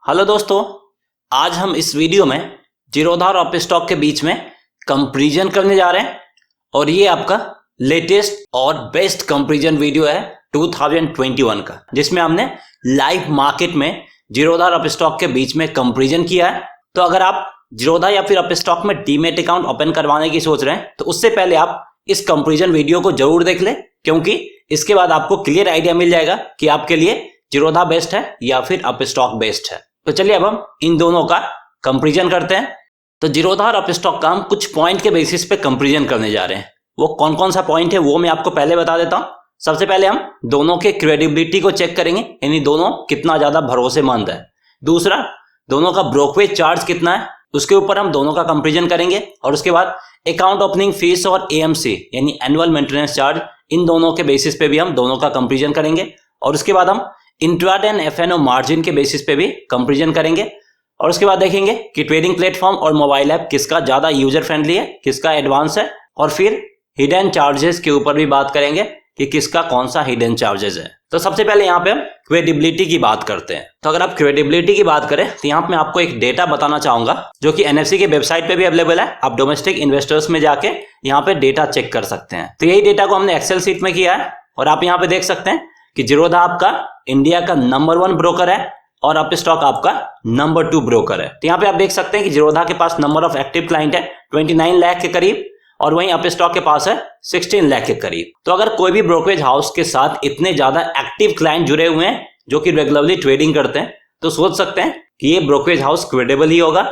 Hello दोस्तों, आज हम इस वीडियो में जीरोधा और अप स्टॉक के बीच में कंपैरिजन करने जा रहे हैं और ये आपका लेटेस्ट और बेस्ट कंपैरिजन वीडियो है 2021 का, जिसमें हमने लाइव मार्केट में जीरोधा और अप स्टॉक के बीच में कंपैरिजन किया है। तो अगर आप जीरोधा या फिर अप स्टॉक में डीमैट अकाउंट ओपन करवाने की सोच रहे हैं तो उससे पहले आप इस कंपैरिजन वीडियो को जरूर देख लें, क्योंकि इसके बाद आपको क्लियर आइडिया मिल जाएगा कि आपके लिए जीरोधा बेस्ट है या फिर अप स्टॉक बेस्ट है। तो चलिए अब हम इन दोनों का कंपैरिजन करते हैं। तो जीरोधा और अप स्टॉक का हम कुछ पॉइंट के बेसिस पे कंपैरिजन करने जा रहे हैं। वो कौन कौन सा पॉइंट है वो मैं आपको पहले बता देता हूं। सबसे पहले हम दोनों के क्रेडिबिलिटी को चेक करेंगे, यानी दोनों कितना ज्यादा भरोसेमंद है। दूसरा, दोनों का ब्रोकरेज चार्ज कितना है, उसके ऊपर हम दोनों का कंपैरिजन करेंगे। और उसके बाद अकाउंट ओपनिंग फीस और एएमसी यानी एनुअल मेंटेनेंस चार्ज, इन दोनों के बेसिस पे भी हम दोनों का कंपैरिजन करेंगे। और उसके बाद हम इंट्राडे एंड एफएनओ मार्जिन के बेसिस पे भी कंपैरिजन करेंगे। और उसके बाद देखेंगे कि ट्रेडिंग प्लेटफॉर्म और मोबाइल ऐप किसका ज्यादा यूजर फ्रेंडली है, किसका एडवांस है। और फिर हिडन चार्जेस के ऊपर भी बात करेंगे कि किसका कौन सा हिडन चार्जेस है। तो सबसे पहले यहाँ पे हम क्रेडिबिलिटी की बात करते हैं। तो अगर आप क्रेडिबिलिटी की बात करें तो यहाँ पे मैं आपको एक डेटा बताना चाहूंगा जो कि एनएफसी के वेबसाइट पे भी अवेलेबल है। आप डोमेस्टिक इन्वेस्टर्स में जाके यहाँ पे डेटा चेक कर सकते हैं। तो यही डेटा को हमने एक्सेल सीट में किया है और आप यहाँ पे देख सकते हैं कि जीरोधा आपका इंडिया का नंबर 1 ब्रोकर है और अप स्टॉक आपका नंबर 2 ब्रोकर है। तो यहाँ पे आप देख सकते हैं कि जीरोधा के पास नंबर ऑफ एक्टिव क्लाइंट है 29 लाख के करीब और वहीं अप स्टॉक के पास है 16 लाख के करीब। तो अगर कोई भी ब्रोकरेज हाउस के साथ इतने ज्यादा एक्टिव क्लाइंट जुड़े हुए हैं जो कि रेगुलरली ट्रेडिंग करते हैं, तो सोच सकते हैं कि ये ब्रोकरेज हाउस क्रेडिबल ही होगा,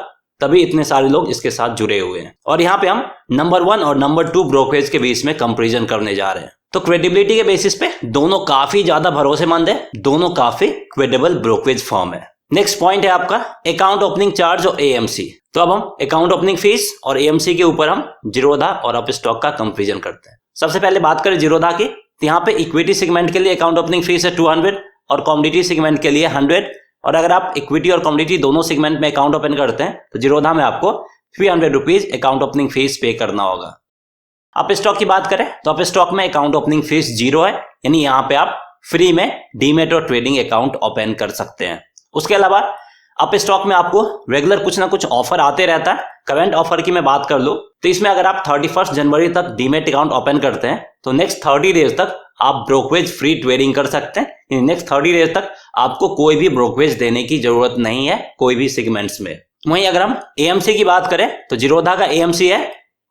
तभी इतने सारे लोग इसके साथ जुड़े हुए हैं। और यहाँ पे हम नंबर 1 और नंबर 2 ब्रोकरेज के बीच में कंपैरिजन करने जा रहे हैं। तो क्रेडिबिलिटी के बेसिस पे दोनों काफी ज्यादा भरोसेमंद है, दोनों काफी क्रेडिबल ब्रोकरेज फर्म है। नेक्स्ट पॉइंट है आपका अकाउंट ओपनिंग चार्ज और एएमसी। तो अब हम अकाउंट ओपनिंग फीस और एएमसी के ऊपर हम जीरोधा और अप स्टॉक का कंपैरिजन करते हैं। सबसे पहले बात करें जीरोधा की, तो यहाँ पे इक्विटी सेगमेंट के लिए अकाउंट ओपनिंग फीस है 200 और कमोडिटी सेगमेंट के लिए 100। और अगर आप इक्विटी और कमोडिटी दोनों सेगमेंट में अकाउंट ओपन करते हैं तो जीरोधा में आपको 300 रुपीज अकाउंट ओपनिंग फीस पे करना होगा। अप स्टॉक की बात करें तो अप स्टॉक में अकाउंट ओपनिंग फीस 0 है, यानी यहाँ पे आप फ्री में डीमैट और ट्रेडिंग अकाउंट ओपन कर सकते हैं। उसके अलावा अप स्टॉक में आपको रेगुलर कुछ ना कुछ ऑफर आते रहता है। करंट ऑफर की मैं बात कर लूं तो इसमें अगर आप 31 जनवरी तक डीमैट अकाउंट ओपन करते हैं तो नेक्स्ट 30 डेज तक आप ब्रोकरेज फ्री ट्रेडिंग कर सकते हैं। नेक्स्ट 30 डेज तक आपको कोई भी ब्रोकरेज देने की जरूरत नहीं है कोई भी सेगमेंट्स में। वहीं अगर हम एएमसी की बात करें तो जीरोधा का एएमसी है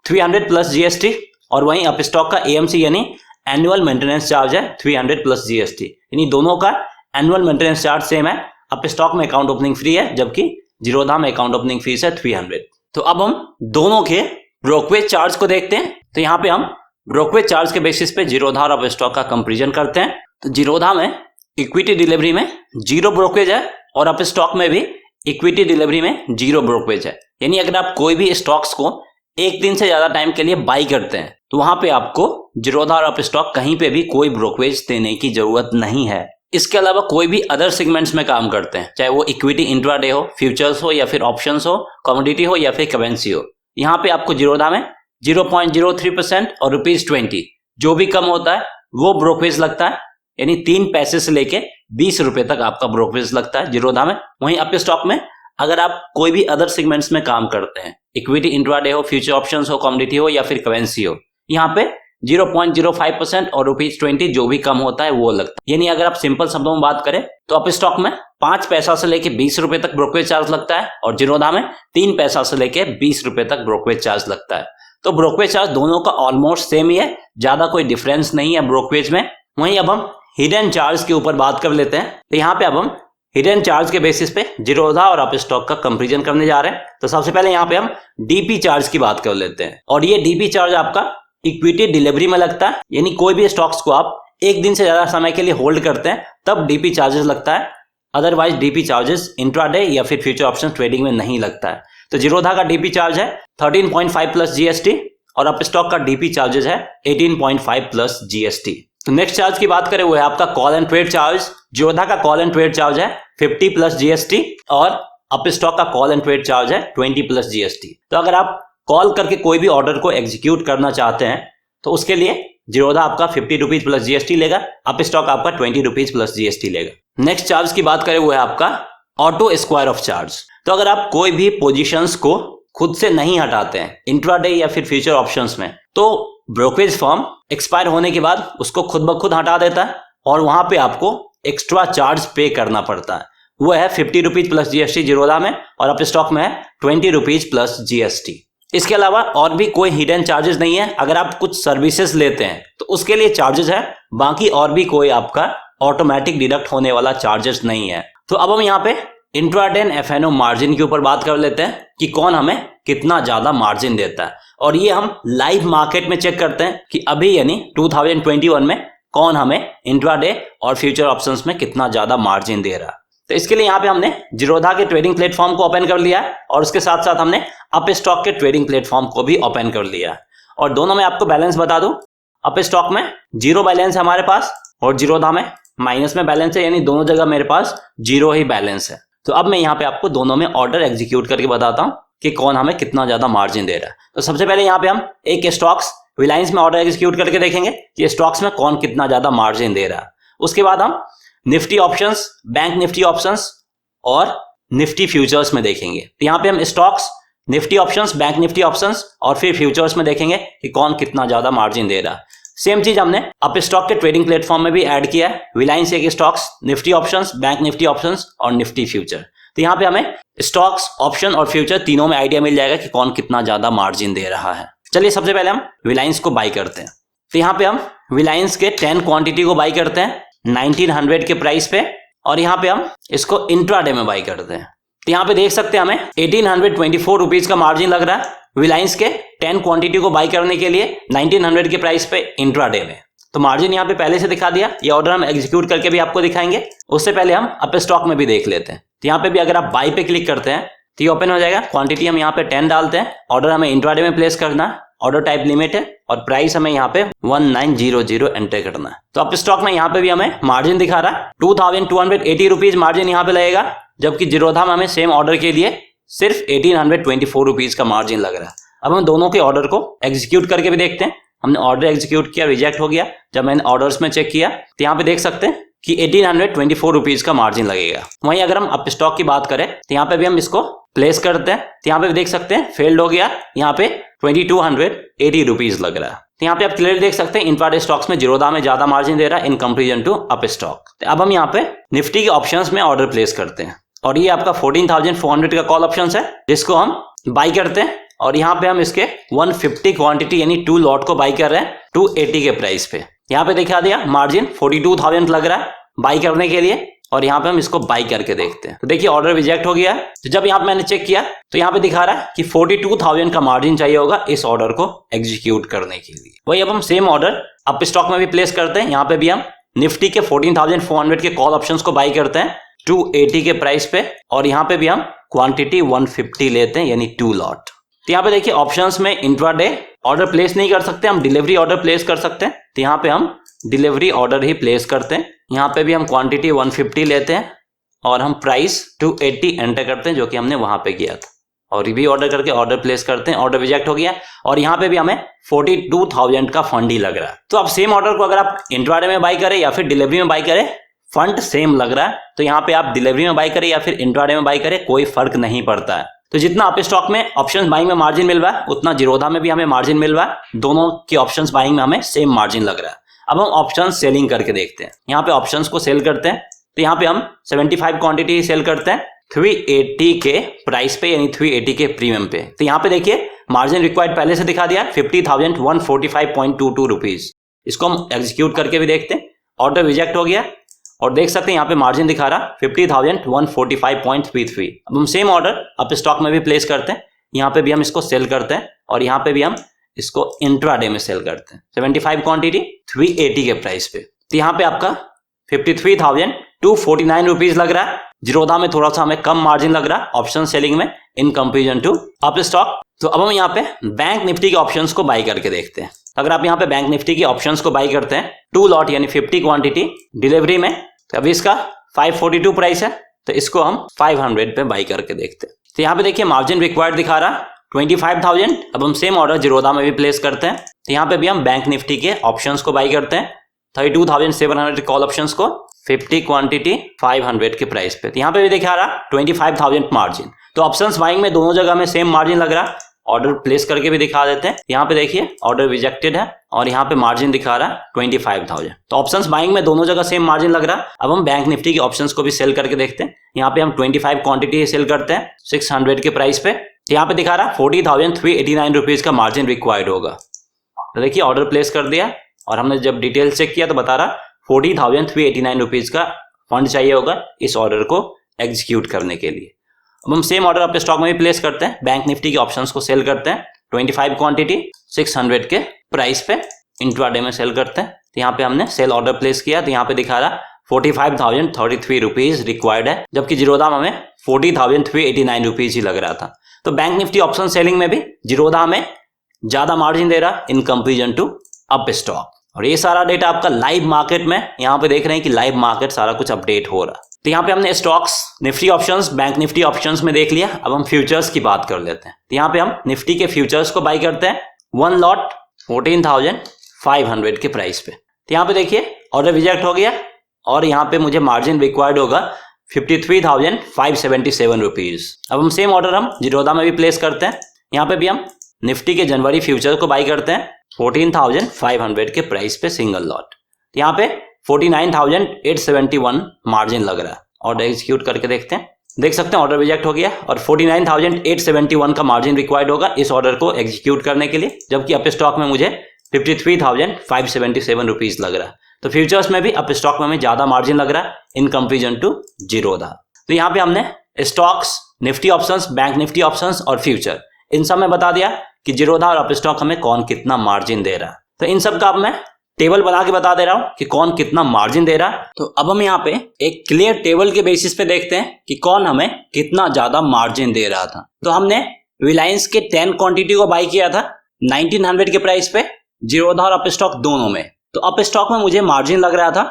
300 प्लस जीएसटी और वहीं अप स्टॉक का एएमसी यानी एनुअल मेंटेनेंस चार्ज है 300 प्लस जीएसटी, यानी दोनों का एनुअल मेंटेनेंस चार्ज सेम है। अप स्टॉक में अकाउंट ओपनिंग फ्री है जबकि जीरोधा में अकाउंट ओपनिंग फीस है 300। तो अब हम दोनों के ब्रोकरेज चार्ज को देखते हैं। तो यहाँ पे हम ब्रोकरेज चार्ज के बेसिस पे जीरोधा और अप स्टॉक का कंपैरिजन करते हैं। तो जीरोधा में इक्विटी डिलीवरी में 0 ब्रोकरेज है और अप स्टॉक में भी इक्विटी डिलीवरी में 0 ब्रोकरेज है, यानी अगर आप कोई भी स्टॉक्स को एक दिन से ज्यादा टाइम के लिए बाई करते हैं तो वहां पे आपको जीरोधा और अप स्टॉक कहीं पे भी कोई ब्रोकरेज देने की जरूरत नहीं है। इसके अलावा कोई भी अदर सेगमेंट्स में काम करते हैं, चाहे वो इक्विटी इंट्राडे हो, फ्यूचर्स हो या फिर ऑप्शंस हो, कमोडिटी हो या फिर करेंसी हो, यहाँ पे आपको जीरोधा में 0.03% और ₹20 जो भी कम होता है वो ब्रोकरेज लगता है, यानी 3 पैसे से लेके 20 रुपए तक आपका ब्रोकरेज लगता है जीरोधा में। वहीं अप स्टॉक में अगर आप कोई भी अदर सेगमेंट्स में काम करते हैं, इक्विटी इंट्राडे हो, फ्यूचर ऑप्शंस हो, कमोडिटी हो या फिर करेंसी हो, यहाँ पे 0.05% और ₹20 जो भी कम होता है वो लगता है। यानी अगर आप सिंपल शब्दों में बात करें तो अप स्टॉक में 5 पैसा से लेके 20 रुपए तक ब्रोकरेज चार्ज लगता है और जीरोधा में 3 पैसा से लेके 20 रुपए तक ब्रोकरेज चार्ज लगता है। तो ब्रोकरेज चार्ज दोनों का ऑलमोस्ट सेम ही है, ज्यादा कोई डिफरेंस नहीं है ब्रोकरेज में। वहीं अब हम हिडन चार्ज के ऊपर बात कर लेते हैं। तो यहाँ पे अब हम हिडन चार्ज के बेसिस पे जीरोधा और अप स्टॉक का कंपैरिजन करने जा रहे हैं। तो सबसे पहले यहाँ पे हम डीपी चार्ज की बात कर लेते हैं और ये डीपी चार्ज आपका इक्विटी डिलीवरी में लगता है, यानी कोई भी स्टॉक्स को आप एक दिन से ज्यादा समय के लिए होल्ड करते हैं तब डीपी चार्जेस लगता है, अदरवाइज डीपी चार्जेस इंट्राडे या फिर फ्यूचर ऑप्शन ट्रेडिंग में नहीं लगता है। तो जीरोधा का डीपी चार्ज है 13.5 प्लस जीएसटी और अप स्टॉक का डीपी चार्जेस है 18.5 प्लस जीएसटी। तो नेक्स्ट चार्ज की बात करें वो है आपका call and trade charge. Zerodha का कॉल एंड ट्रेड चार्ज है 50 प्लस जीएसटी और अप स्टॉक का कॉल एंड ट्रेड चार्ज है 20 प्लस जीएसटी। तो अगर आप कॉल करके कोई भी ऑर्डर को एग्जीक्यूट करना चाहते हैं तो उसके लिए जीरोधा आपका 50 रुपीज प्लस जीएसटी लेगा, अप स्टॉक आपका 20 रुपीज प्लस जीएसटी लेगा। नेक्स्ट चार्ज की बात करें वो है आपका ऑटो स्क्वायर ऑफ चार्ज। तो अगर आप कोई भी पोजीशंस को खुद से नहीं हटाते हैं इंट्राडे या फिर फ्यूचर ऑप्शंस में, तो ब्रोकरेज फर्म एक्सपायर होने के बाद उसको खुद ब खुद हटा देता है और वहां पे आपको एक्स्ट्रा चार्ज पे करना पड़ता है। वो है 50 रुपीज प्लस जीएसटी जीरोधा में, और अप स्टॉक में है 20 रुपीज प्लस जीएसटी। इसके अलावा और भी कोई हिडन चार्जेस नहीं है। अगर आप कुछ सर्विसेज लेते हैं तो उसके लिए चार्जेस है, बाकी और भी कोई आपका ऑटोमेटिक डिडक्ट होने वाला चार्जेस नहीं है। तो अब हम यहाँ पे इंट्राडे एंड एफएनओ मार्जिन के ऊपर बात कर लेते हैं कि कौन हमें कितना ज्यादा मार्जिन देता है, और ये हम लाइव मार्केट में चेक करते हैं कि अभी यानी 2021 में कौन हमें इंट्राडे और फ्यूचर ऑप्शंस में कितना ज्यादा मार्जिन दे रहा है। तो इसके लिए यहाँ पे हमने जीरोधा के ट्रेडिंग प्लेटफॉर्म को ओपन कर लिया है और उसके साथ साथ हमने अप स्टॉक के ट्रेडिंग प्लेटफॉर्म को भी ओपन कर लिया है। और दोनों में आपको बैलेंस बता दूं, अप स्टॉक में 0 बैलेंस है हमारे पास और जीरोधा में माइनस में बैलेंस है, यानी दोनों जगह मेरे पास 0 ही बैलेंस है। तो अब मैं यहाँ पे आपको दोनों में ऑर्डर एग्जीक्यूट करके बताता हूँ कि कौन हमें कितना ज्यादा मार्जिन दे रहा है। तो सबसे पहले यहाँ पे हम एक स्टॉक्स रिलायंस में ऑर्डर एग्जीक्यूट करके देखेंगे कि स्टॉक्स में कौन कितना ज्यादा मार्जिन दे रहा है। उसके बाद हम Nifty options, bank Nifty options और निफ्टी फ्यूचर्स में देखेंगे। तो यहाँ पे हम stocks, Nifty options, bank Nifty options और फिर फ्यूचर्स में देखेंगे कि कौन कितना ज्यादा मार्जिन दे रहा है। सेम चीज हमने अप स्टॉक के ट्रेडिंग प्लेटफॉर्म में भी ऐड किया है, रिलायंस के stocks, Nifty options, bank Nifty options और निफ्टी फ्यूचर। तो यहाँ पे हमें स्टॉक्स, ऑप्शन और फ्यूचर तीनों में आइडिया मिल जाएगा कि कौन कितना ज्यादा मार्जिन दे रहा है। चलिए सबसे पहले हम रिलायंस को बाई करते हैं। तो यहाँ पे हम रिलायंस के 10 क्वांटिटी को बाई करते हैं 1900 के प्राइस पे, और यहाँ पे हम इसको इंट्राडे में बाई करते हैं। तो यहाँ पे देख सकते हैं हमें 1824 रुपीज का मार्जिन लग रहा है रिलायंस के 10 क्वांटिटी को बाई करने के लिए 1900 के प्राइस पे इंट्राडे में। तो मार्जिन यहाँ पे पहले से दिखा दिया, ये ऑर्डर हम एग्जीक्यूट करके भी आपको दिखाएंगे। उससे पहले हम अप स्टॉक में भी देख लेते हैं। तो यहाँ पे भी अगर आप बाई पे क्लिक करते हैं तो ये ओपन हो जाएगा। क्वांटिटी हम यहाँ पे 10 डालते हैं, ऑर्डर हमें इंट्राडे में प्लेस करना है, ऑर्डर टाइप लिमिट है और प्राइस हमें यहाँ पे 1900 एंटर करना है। तो अप स्टॉक में यहाँ पे भी हमें मार्जिन दिखा रहा है 2280 रुपीज मार्जिन यहाँ पे लगेगा, जबकि जीरोधा में हमें सेम ऑर्डर के लिए सिर्फ 1824 रुपीज का मार्जिन लग रहा है। अब हम दोनों के ऑर्डर को एग्जीक्यूट करके भी देखते हैं। हमने ऑर्डर एग्जीक्यूट किया, रिजेक्ट हो गया। जब मैंने ऑर्डर्स में चेक किया तो यहाँ पे देख सकते हैं कि 1824 रुपीज का मार्जिन लगेगा। वहीं अगर हम अप स्टॉक की बात करें तो यहाँ पे भी हम इसको प्लेस करते हैं, तो यहाँ पे भी देख सकते हैं फेल्ड हो गया, यहाँ पे 2280 रुपीज लग रहा है। तो यहाँ पे आप क्लियरली देख सकते हैं इंट्राडे स्टॉक्स में जीरोधा में ज्यादा मार्जिन दे रहा है in comparison to Upstox. अब हम यहाँ पे निफ्टी के ऑप्शंस में ऑर्डर प्लेस करते हैं, और ये आपका 14,400 का कॉल ऑप्शन है जिसको हम बाई करते हैं, और यहाँ पे हम इसके 150 क्वांटिटी यानी 2 लॉट को बाई कर रहे हैं 280 के प्राइस पे। यहाँ पे दिखा दिया मार्जिन 42,000 लग रहा है बाई करने के लिए, और यहाँ पे हम इसको बाई करके देखते हैं। तो देखिए ऑर्डर रिजेक्ट हो गया है। तो जब यहाँ पे मैंने चेक किया तो यहाँ पे दिखा रहा है कि 42,000 का मार्जिन चाहिए होगा इस ऑर्डर को एग्जीक्यूट करने के लिए। वही अब हम सेम ऑर्डर अप स्टॉक में भी प्लेस करते हैं। यहाँ पे भी हम निफ्टी के 14,400 के कॉल ऑप्शंस को बाई करते हैं 280 के प्राइस पे, और यहाँ पे भी हम क्वांटिटी 150 लेते हैं यानी 2 लॉट। तो यहाँ पे देखिए ऑप्शंस में इंट्राडे ऑर्डर प्लेस नहीं कर सकते, हम डिलीवरी ऑर्डर प्लेस कर सकते हैं। तो यहाँ पे हम डिलीवरी ऑर्डर ही प्लेस करते हैं। यहाँ पे भी हम क्वांटिटी 150 लेते हैं और हम प्राइस 280 एंटर करते हैं जो कि हमने वहां पे किया था, और भी ऑर्डर करके ऑर्डर प्लेस करते हैं। ऑर्डर रिजेक्ट हो गया और यहाँ पे भी हमें 42,000 का फंड ही लग रहा है। तो अब सेम ऑर्डर को अगर आप इंट्राडे में बाई करें या फिर डिलीवरी में बाई करें, फंड सेम लग रहा है। तो यहाँ पे आप डिलीवरी में बाई करें या फिर इंट्राडे में बाई करें, कोई फर्क नहीं पड़ता है। तो जितना अप स्टॉक में ऑप्शंस बाइंग में मार्जिन मिल रहा है उतना जीरोधा में भी हमें मार्जिन मिल रहा है। दोनों के ऑप्शंस बाइंग में हमें सेम मार्जिन लग रहा है। अब हम ऑप्शन सेलिंग करके देखते हैं। यहाँ पे ऑप्शंस को सेल करते हैं, तो यहाँ पे हम 75 क्वांटिटी सेल करते हैं 380 के प्राइस पे यानी 380 के प्रीमियम पे। तो यहाँ पे देखिए मार्जिन रिक्वायर्ड पहले से दिखा दिया 50,145.22 रुपीज। इसको हम एग्जीक्यूट करके भी देखते हैं। ऑर्डर रिजेक्ट हो गया और देख सकते हैं यहाँ पे मार्जिन दिखा रहा 50,145.33। अब हम सेम ऑर्डर अप स्टॉक में भी प्लेस करते हैं। यहाँ पे भी हम इसको सेल करते हैं और यहाँ पे भी हम इसको इंट्राडे में सेल करते हैं 75 क्वांटिटी 380 के प्राइस पे। तो यहाँ पे आपका 53,249 रुपीज लग रहा है। जीरोधा में थोड़ा सा हमें कम मार्जिन लग रहा है ऑप्शन सेलिंग में in comparison to Upstox. तो अब हम यहाँ पे बैंक निफ्टी के ऑप्शंस को बाई करके देखते हैं। अगर आप यहाँ पे बैंक निफ्टी के ऑप्शंस को बाई करते हैं 2 लॉट यानी 50 क्वांटिटी डिलीवरी में, तो अभी इसका 542 प्राइस है, तो इसको हम 500 पे बाई करके देखते हैं। तो यहाँ पे देखिए मार्जिन रिक्वायर्ड दिखा रहा 25,000। अब हम सेम ऑर्डर जीरोधा में भी प्लेस करते हैं। तो यहाँ पे भी हम बैंक निफ्टी के ऑप्शंस को बाई करते हैं 32,700 कॉल ऑप्शंस को 50 क्वांटिटी 500 के प्राइस पे। तो यहाँ पे भी दिखा रहा 25,000 मार्जिन। तो ऑप्शंस बाइंग में दोनों जगह में सेम मार्जिन लग रहा। ऑर्डर प्लेस करके भी दिखा देते हैं। यहाँ पे देखिए ऑर्डर रिजेक्टेड है और यहाँ पे मार्जिन दिखा रहा 25,000। तो ऑप्शंस बाइंग में दोनों जगह सेम मार्जिन लग रहा। अब हम बैंक निफ्टी के ऑप्शंस को भी सेल करके देखते हैं। यहाँ पे हम 25 क्वांटिटी सेल करते हैं 600 के प्राइस पे। यहाँ पे दिखा रहा 40,389 रुपीज का मार्जिन रिक्वायर्ड होगा। तो देखिए ऑर्डर प्लेस कर दिया और हमने जब डिटेल चेक किया तो बता रहा 40,389 रुपीज का फंड चाहिए होगा इस ऑर्डर को एग्जीक्यूट करने के लिए। अब हम सेम ऑर्डर अपने स्टॉक में भी प्लेस करते हैं। बैंक निफ्टी के ऑप्शंस को सेल करते हैं 25 क्वांटिटी 600 के प्राइस पे इंट्राडे में सेल करते हैं। तो यहाँ पे हमने सेल ऑर्डर प्लेस किया तो यहाँ पे दिखा रहा 45,033 रुपीज रिक्वायर्ड है, जबकि जीरोधा हमें 40,389 रुपीज ही लग रहा था। तो बैंक निफ्टी ऑप्शन सेलिंग में भी जीरोधा हमें ज्यादा मार्जिन दे रहा in comparison to Upstox. और ये सारा डेटा आपका लाइव मार्केट में यहाँ पे देख रहे हैं कि लाइव मार्केट सारा कुछ अपडेट हो रहा। तो यहाँ पे हमने stocks, Nifty options, bank Nifty options में देख लिया। अब हम फ्यूचर्स की बात कर लेते हैं। तो यहाँ पे हम निफ्टी के फ्यूचर्स को बाई करते हैं 1 लॉट 14,500 के प्राइस पे। तो यहाँ पे देखिए ऑर्डर रिजेक्ट हो गया और यहाँ पे मुझे मार्जिन रिक्वायर्ड होगा 53,577 रुपीज। अब हम सेम ऑर्डर हम जीरोधा में भी प्लेस करते हैं। यहाँ पे भी हम निफ्टी के जनवरी फ्यूचर को बाई करते हैं 14,500 के प्राइस पे सिंगल लॉट। यहाँ पे 49,871 मार्जिन लग रहा है। ऑर्डर एग्जीक्यूट करके देखते हैं। देख सकते हैं ऑर्डर रिजेक्ट हो गया और 49,871 का मार्जिन रिक्वायर्ड होगा इस ऑर्डर को एग्जीक्यूट करने के लिए, जबकि अप स्टॉक में मुझे 53,577 रुपीज लग रहा है। तो फ्यूचर्स में भी अप स्टॉक में ज्यादा मार्जिन लग रहा है इन कंपेरिजन टू जीरोधा। तो यहाँ पे हमने stocks, Nifty options, bank Nifty options और फ्यूचर इन सब में बता दिया कि जीरोधा और अप स्टॉक हमें कौन कितना मार्जिन दे रहा है। तो इन सब का अब मैं टेबल बना के बता दे रहा हूं कि कौन कितना मार्जिन दे रहा है। तो अब हम यहाँ पे एक क्लियर टेबल के बेसिस पे देखते हैं कि कौन हमें कितना ज्यादा मार्जिन दे रहा था। तो हमने रिलायंस के 10 क्वांटिटी को बाई किया था 1900 के प्राइस पे, जीरोधा और अप स्टॉक दोनों में। तो अप स्टॉक में मुझे मार्जिन लग रहा था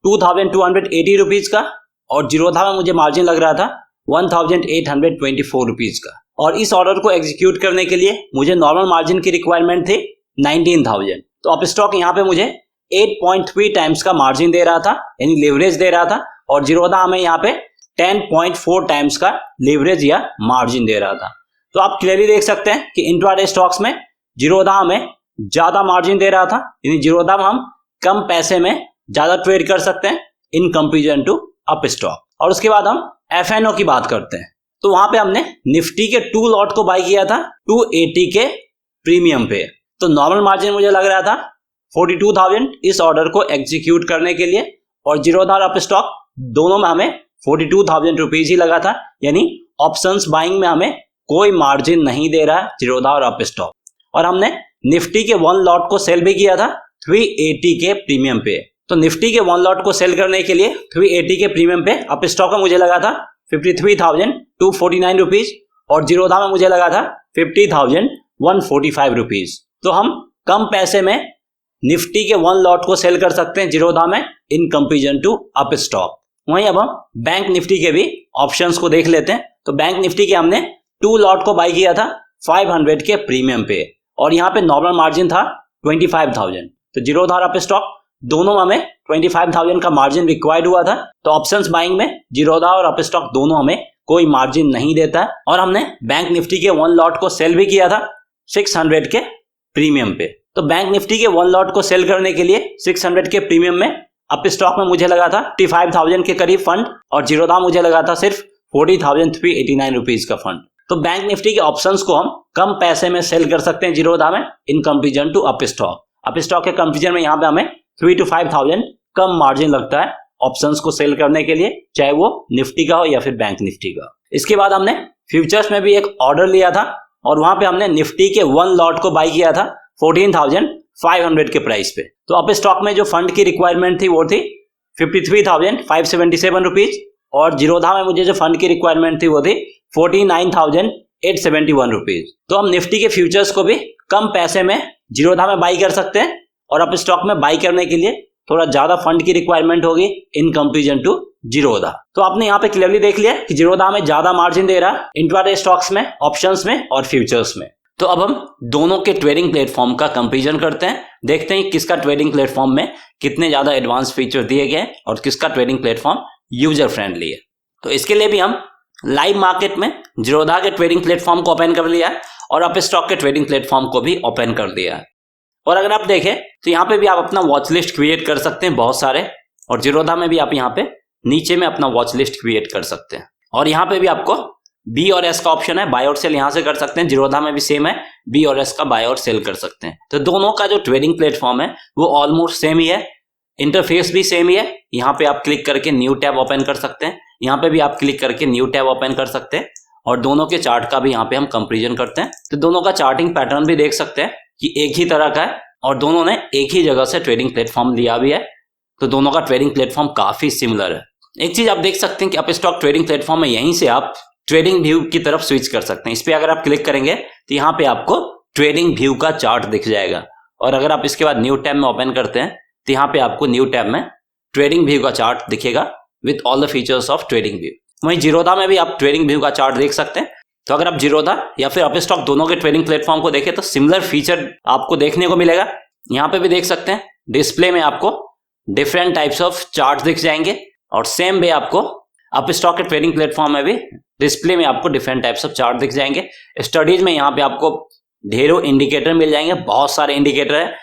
2,280 रुपीज का और जीरोधा में मुझे मार्जिन लग रहा था 1,824 रुपीज का। और इस ऑर्डर को एग्जीक्यूट करने के लिए मुझे नॉर्मल मार्जिन की रिक्वायरमेंट थी 19,000। तो अप स्टॉक यहाँ पे मुझे 8.3 टाइम्स का मार्जिन दे रहा था, यानी लेवरेज दे रहा था, और जीरोधा हमें यहाँ पे 10.4 टाइम्स का लेवरेज या मार्जिन दे रहा था। तो आप क्लियरली देख सकते हैं कि इंट्राडे स्टॉक्स में जीरोधा हमें ज्यादा मार्जिन दे रहा था, यानी जीरोधा में हम कम पैसे में ज्यादा ट्रेड कर सकते हैं in comparison to Upstox. और उसके बाद हम FNO की बात करते हैं। तो वहां पे हमने निफ्टी के 2 लॉट को बाई किया था 280 के प्रीमियम पे। तो नॉर्मल मार्जिन मुझे लग रहा था 42,000 इस ऑर्डर को एग्जीक्यूट करने के लिए, और जीरोधा और अप स्टॉक दोनों में हमें 42,000 रुपीज ही लगा था, यानी ऑप्शंस बाइंग में हमें कोई मार्जिन नहीं दे रहा जीरोधा और अप स्टॉक। और हमने निफ्टी के 1 लॉट को सेल भी किया था 380 के प्रीमियम पे। तो निफ्टी के 1 लॉट को सेल करने के लिए 380 के प्रीमियम पे अप स्टॉक में मुझे लगा था 53,249 रुपीज और जीरोधा में मुझे लगा था 50,145 रुपीज। तो हम कम पैसे में निफ्टी के 1 लॉट को सेल कर सकते हैं जीरोधा में in comparison to Upstox. वहीं अब हम बैंक निफ्टी के भी ऑप्शंस को देख लेते हैं। तो बैंक निफ्टी के हमने 2 लॉट को बाई किया था 500 के प्रीमियम पे और यहाँ पे नॉर्मल मार्जिन था 25,000। तो जीरोधा और अप स्टॉक दोनों में हमें 25,000 का मार्जिन रिक्वायर्ड हुआ था। तो ऑप्शंस बाइंग में जीरोधा और अप स्टॉक दोनों हमें कोई मार्जिन नहीं देता है। और हमने बैंक निफ्टी के 1 लॉट को सेल भी किया था 600 के प्रीमियम पे। तो बैंक निफ्टी के 1 लॉट को सेल करने के लिए 600 के प्रीमियम में अप स्टॉक में मुझे लगा था 55,000 के करीब फंड और जीरोधा मुझे लगा था सिर्फ 40,389 रुपीज का फंड। तो बैंक निफ्टी के ऑप्शंस को हम कम पैसे में सेल कर सकते हैं जीरोधा में in comparison to Upstox. Upstox के कंपेरिजन में यहाँ पे हमें 3 to 5,000 कम मार्जिन लगता है ऑप्शंस को सेल करने के लिए, चाहे वो निफ्टी का हो या फिर बैंक निफ्टी का। इसके बाद हमने फ्यूचर्स में भी एक ऑर्डर लिया था और वहां पे हमने निफ्टी के 1 लॉट को बाई किया था 14,500 के प्राइस पे। तो अप स्टॉक में जो फंड की रिक्वायरमेंट थी वो थी 53,577 रुपीज और जीरोधा में मुझे जो फंड की रिक्वायरमेंट थी वो थी 49,871 रुपीज। तो हम निफ्टी के फ्यूचर्स को भी कम पैसे में जीरोधा में बाई कर सकते हैं और अप स्टॉक में बाई करने के लिए थोड़ा ज्यादा फंड की रिक्वायरमेंट होगी इन कंपेरिजन टू जीरोधा। तो आपने यहाँ पे क्लियरली देख लिया कि जीरोधा में ज्यादा मार्जिन दे रहा है इंट्राडे स्टॉक्स में, ऑप्शंस में और फ्यूचर्स में। तो अब हम दोनों के ट्रेडिंग प्लेटफॉर्म का कंपैरिजन करते हैं, देखते हैं किसका ट्रेडिंग प्लेटफॉर्म में कितने ज्यादा एडवांस फीचर दिए गए और किसका ट्रेडिंग प्लेटफॉर्म यूजर फ्रेंडली है। तो इसके लिए भी हम लाइव मार्केट में जीरोधा के ट्रेडिंग प्लेटफॉर्म को ओपन कर लिया है और अपस्टॉक के ट्रेडिंग प्लेटफॉर्म को भी ओपन कर दिया है। और अगर आप देखें तो यहाँ पे भी आप अपना वॉच लिस्ट क्रिएट कर सकते हैं बहुत सारे, और जीरोधा में भी आप यहाँ पे नीचे में अपना वॉच लिस्ट क्रिएट कर सकते हैं। और यहाँ पे भी आपको बी और एस का ऑप्शन है, बाय और सेल यहाँ से कर सकते हैं। जीरोधा में भी सेम है, बी और एस का बाय और सेल कर सकते हैं। तो दोनों का जो ट्रेडिंग प्लेटफॉर्म है वो ऑलमोस्ट सेम ही है, इंटरफेस भी सेम ही है। यहाँ पे आप क्लिक करके न्यू टैब ओपन कर सकते हैं, यहाँ पे भी आप क्लिक करके न्यू टैब ओपन कर सकते हैं, और दोनों के चार्ट का भी यहाँ पे हम कंपैरिजन करते हैं। तो दोनों का चार्टिंग पैटर्न भी देख सकते हैं कि एक ही तरह का है और दोनों ने एक ही जगह से ट्रेडिंग प्लेटफॉर्म लिया भी है। तो दोनों का ट्रेडिंग प्लेटफॉर्म काफी सिमिलर है। एक चीज आप देख सकते हैं कि अपस्टॉक ट्रेडिंग प्लेटफॉर्म में यहीं से आप ट्रेडिंग व्यू की तरफ स्विच कर सकते हैं। इस पे अगर आप क्लिक करेंगे तो यहाँ पे आपको ट्रेडिंग व्यू का चार्ट दिख जाएगा, और अगर आप इसके बाद न्यू टैब में ओपन करते हैं तो यहाँ पे आपको न्यू टैब में ट्रेडिंग व्यू का चार्ट दिखेगा with all the features of trading view. वहीं जीरोधा में भी आप ट्रेडिंग व्यू का चार्ट देख सकते हैं। तो अगर आप जीरोधा या फिर अपस्टॉक दोनों के ट्रेडिंग प्लेटफॉर्म को देखें तो सिमिलर फीचर आपको देखने को मिलेगा। यहाँ पे भी देख सकते हैं डिस्प्ले में आपको डिफरेंट टाइप्स ऑफ चार्ट दिख जाएंगे, और सेम वे आपको अपस्टॉक के ट्रेडिंग प्लेटफॉर्म में भी डिस्प्ले में आपको डिफरेंट टाइप्स ऑफ चार्ट दिख जाएंगे। स्टडीज में यहाँ पे आपको ढेरों इंडिकेटर मिल जाएंगे, बहुत सारे इंडिकेटर है,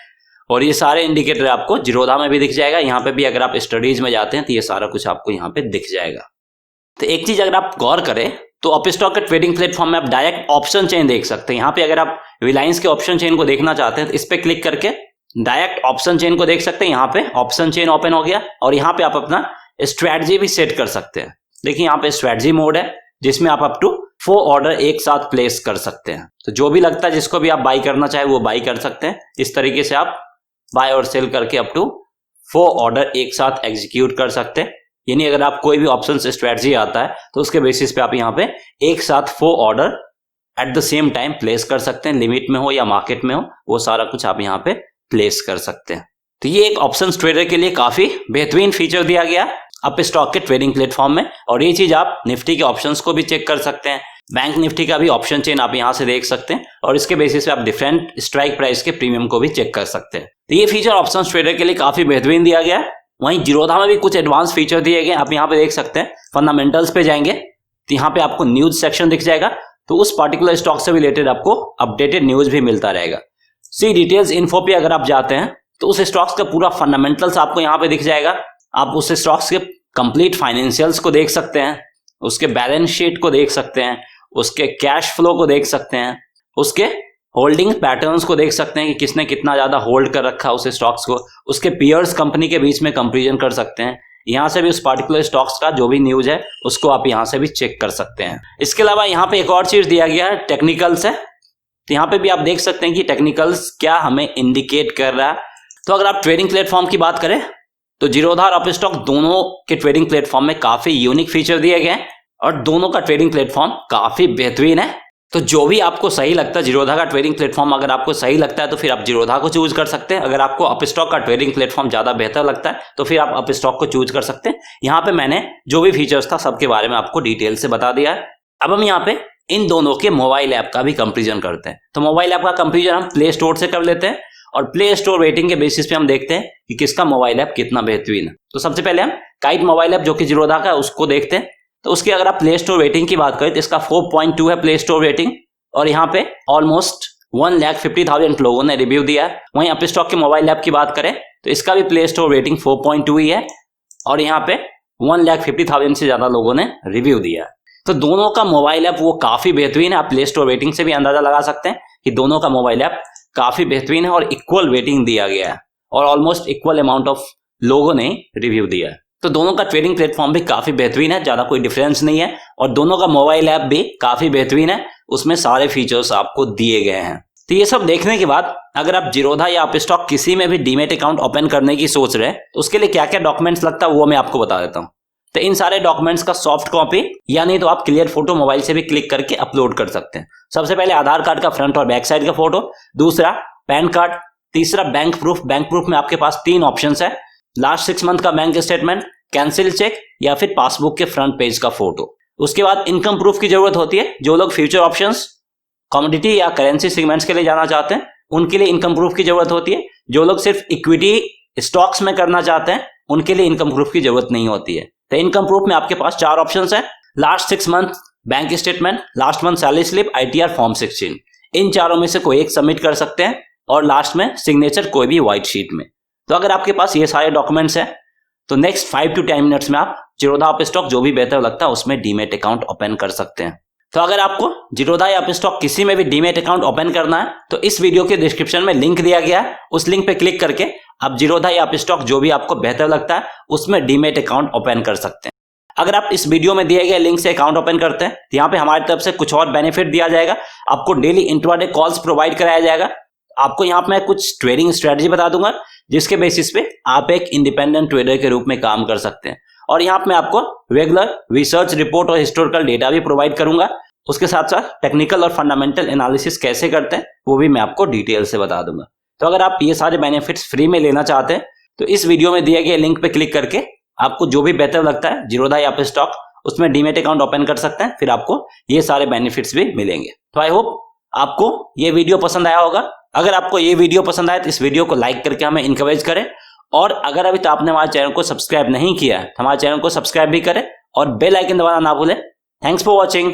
और ये सारे इंडिकेटर आपको जीरोधा में भी दिख जाएगा। यहाँ पे भी अगर आप स्टडीज में जाते हैं तो ये सारा कुछ आपको यहाँ पे दिख जाएगा। तो एक चीज अगर आप गौर करें तो अपस्टॉक के ट्रेडिंग प्लेटफॉर्म में आप डायरेक्ट ऑप्शन चेन देख सकते हैं। यहाँ पे अगर आप रिलायंस के ऑप्शन चेन को देखना चाहते हैं तो इस पे क्लिक करके डायरेक्ट ऑप्शन चेन को देख सकते हैं। यहाँ पे ऑप्शन चेन ओपन हो गया, और यहाँ पे आप अपना स्ट्रैटेजी भी सेट कर सकते हैं। देखिए यहाँ पे स्ट्रैटेजी मोड है जिसमें आप अप टू 4 ऑर्डर एक साथ प्लेस कर सकते हैं। तो जो भी लगता है जिसको भी आप बाई करना चाहे वो बाई कर सकते हैं। इस तरीके से आप बाय और सेल करके अप टू 4 ऑर्डर एक साथ एग्जीक्यूट कर सकते हैं। यानी अगर आप कोई भी ऑप्शन स्ट्रैटेजी आता है तो उसके बेसिस पे आप यहाँ पे एक साथ 4 order at the same time place कर सकते हैं, लिमिट में हो या मार्केट में हो, वो सारा कुछ आप यहाँ पे प्लेस कर सकते हैं। तो ये एक ऑप्शन ट्रेडर के लिए काफी बेहतरीन फीचर दिया गया अपस्टॉक के ट्रेडिंग प्लेटफॉर्म में। और ये चीज आप निफ्टी के ऑप्शंस को भी चेक कर सकते हैं, बैंक निफ्टी का भी ऑप्शन चेन आप यहाँ से देख सकते हैं, और इसके बेसिस पे आप डिफरेंट स्ट्राइक प्राइस के प्रीमियम को भी चेक कर सकते हैं। तो ये फीचर ऑप्शन ट्रेडर के लिए काफी बेहतरीन दिया गया है। वहीं जीरोधा में भी कुछ एडवांस फीचर दिए गए, आप यहाँ पे देख सकते हैं। फंडामेंटल्स पे जाएंगे तो यहाँ पे आपको न्यूज सेक्शन दिख जाएगा, तो उस पर्टिकुलर स्टॉक से रिलेटेड आपको अपडेटेड न्यूज भी मिलता रहेगा। सी डिटेल्स इन्फो पे अगर आप जाते हैं तो उस स्टॉक्स का पूरा फंडामेंटल्स आपको यहाँ पे दिख जाएगा। आप उस स्टॉक्स के कंप्लीट फाइनेंशियल्स को देख सकते हैं, उसके बैलेंस शीट को देख सकते हैं, उसके कैश फ्लो को देख सकते हैं, उसके होल्डिंग पैटर्न्स को देख सकते हैं कि किसने कितना ज्यादा होल्ड कर रखा उस स्टॉक्स को, उसके पियर्स कंपनी के बीच में कंपैरिजन कर सकते हैं। यहाँ से भी उस पार्टिकुलर स्टॉक्स का जो भी न्यूज है उसको आप यहाँ से भी चेक कर सकते हैं। इसके अलावा यहाँ पे एक और चीज दिया गया है, टेक्निकल्स है। तो यहाँ पे भी आप देख सकते हैं कि टेक्निकल्स क्या हमें इंडिकेट कर रहा है। तो अगर आप ट्रेडिंग प्लेटफॉर्म की बात करें तो जीरोधा और अपस्टॉक दोनों के ट्रेडिंग प्लेटफॉर्म में काफी यूनिक फीचर दिए गए हैं, और दोनों का ट्रेडिंग प्लेटफॉर्म काफी बेहतरीन है। तो जो भी आपको सही लगता है, जीरोधा का ट्रेडिंग प्लेटफॉर्म अगर आपको सही लगता है तो फिर आप जीरोधा को चूज कर सकते हैं। अगर आपको अपस्टॉक का ट्रेडिंग प्लेटफॉर्म ज्यादा बेहतर लगता है तो फिर आप अपस्टॉक को चूज कर सकते हैं। यहाँ पे मैंने जो भी फीचर्स था सबके बारे में आपको डिटेल से बता दिया है। अब हम यहाँ पे इन दोनों के मोबाइल ऐप का भी कंपेरिजन करते हैं। तो मोबाइल ऐप का कंपेरिजन हम प्ले स्टोर से कर लेते हैं, और प्ले स्टोर रेटिंग के बेसिस पे हम देखते हैं कि किसका मोबाइल ऐप कितना बेहतरीन है। तो सबसे पहले हम काइट मोबाइल ऐप जो कि जीरोधा का है उसको देखते हैं। तो उसकी अगर आप प्ले स्टोर रेटिंग की बात करें तो इसका 4.2 है प्ले स्टोर रेटिंग, और यहाँ पे ऑलमोस्ट 1,50,000 लोगों ने रिव्यू दिया है। वहीं अपस्टॉक के मोबाइल ऐप की बात करें तो इसका भी प्ले स्टोर रेटिंग 4.2 ही है, और यहाँ पे 1,50,000 से ज्यादा लोगों ने रिव्यू दिया है। तो दोनों का मोबाइल ऐप वो काफी बेहतरीन है। आप प्ले स्टोर रेटिंग से भी अंदाजा लगा सकते हैं कि दोनों का मोबाइल ऐप काफी बेहतरीन है, और इक्वल रेटिंग दिया गया है, और ऑलमोस्ट इक्वल अमाउंट ऑफ लोगों ने रिव्यू दिया है। तो दोनों का ट्रेडिंग प्लेटफॉर्म भी काफी बेहतरीन है, ज्यादा कोई डिफरेंस नहीं है, और दोनों का मोबाइल ऐप भी काफी बेहतरीन है, उसमें सारे फीचर्स आपको दिए गए हैं। तो ये सब देखने के बाद अगर आप जीरोधा या अपस्टॉक किसी में भी डीमेट अकाउंट ओपन करने की सोच रहे हैं तो उसके लिए क्या क्या डॉक्यूमेंट्स लगता है वो मैं आपको बता देता हूँ। तो इन सारे डॉक्यूमेंट्स का सॉफ्ट कॉपी या नहीं तो आप क्लियर फोटो मोबाइल से भी क्लिक करके अपलोड कर सकते हैं। सबसे पहले आधार कार्ड का फ्रंट और बैक साइड का फोटो, दूसरा पैन कार्ड, तीसरा बैंक प्रूफ। बैंक प्रूफ में आपके पास 3 ऑप्शंस है, लास्ट 6 मंथ का बैंक स्टेटमेंट, कैंसिल चेक, या फिर पासबुक के फ्रंट पेज का फोटो। उसके बाद इनकम प्रूफ की जरूरत होती है। जो लोग फ्यूचर ऑप्शंस कमोडिटी या करेंसी सेगमेंट्स के लिए जाना चाहते हैं उनके लिए इनकम प्रूफ की जरूरत होती है। जो लोग सिर्फ इक्विटी स्टॉक्स में करना चाहते हैं उनके लिए इनकम प्रूफ की जरूरत नहीं होती है। तो इनकम प्रूफ में आपके पास 4 ऑप्शंस हैं, last 6 month bank statement, last month salary slip, ITR form 16। इन चारों में से कोई एक सबमिट कर सकते हैं और लास्ट में सिग्नेचर कोई भी व्हाइट शीट में। तो अगर आपके पास ये सारे डॉक्यूमेंट्स हैं तो नेक्स्ट 5 to 10 मिनट्स में आप जीरोधा अपस्टॉक जो भी बेहतर लगता है उसमें डीमेट अकाउंट ओपन कर सकते हैं। तो अगर आपको जीरोधा या अपस्टॉक किसी में भी डीमेट अकाउंट ओपन करना है तो इस वीडियो के डिस्क्रिप्शन में लिंक दिया गया है, उस लिंक पे क्लिक करके आप जीरोधा या अपस्टॉक जो भी आपको बेहतर लगता है उसमें डीमेट अकाउंट ओपन कर सकते हैं। अगर आप इस वीडियो में दिए गए लिंक से अकाउंट ओपन करते हैं तो यहाँ पे हमारी तरफ से कुछ और बेनिफिट दिया जाएगा। आपको डेली इंट्राडे कॉल्स प्रोवाइड कराया जाएगा। आपको यहाँ पे मैं कुछ ट्रेडिंग स्ट्रेटजी बता दूंगा जिसके बेसिस पे आप एक इंडिपेंडेंट ट्रेडर के रूप में काम कर सकते हैं। और यहाँ पे मैं आपको रेगुलर रिसर्च रिपोर्ट और हिस्टोरिकल डेटा भी प्रोवाइड करूंगा। उसके साथ साथ टेक्निकल और फंडामेंटल एनालिसिस कैसे करते हैं वो भी मैं आपको डिटेल से बता दूंगा। तो अगर आप ये सारे बेनिफिट्स फ्री में लेना चाहते हैं तो इस वीडियो में दिए गए लिंक पे क्लिक करके आपको जो भी बेहतर लगता है जीरोधा या अपस्टॉक उसमें डीमेट अकाउंट ओपन कर सकते हैं, फिर आपको ये सारे बेनिफिट्स भी मिलेंगे। तो आई होप आपको ये वीडियो पसंद आया होगा। अगर आपको ये वीडियो पसंद आए तो इस वीडियो को लाइक करके हमें इंकरेज करें और अगर अभी तो आपने हमारे चैनल को सब्सक्राइब नहीं किया है तो हमारे चैनल को सब्सक्राइब भी करें और बेल आइकन दबाना ना भूलें। Thanks for watching.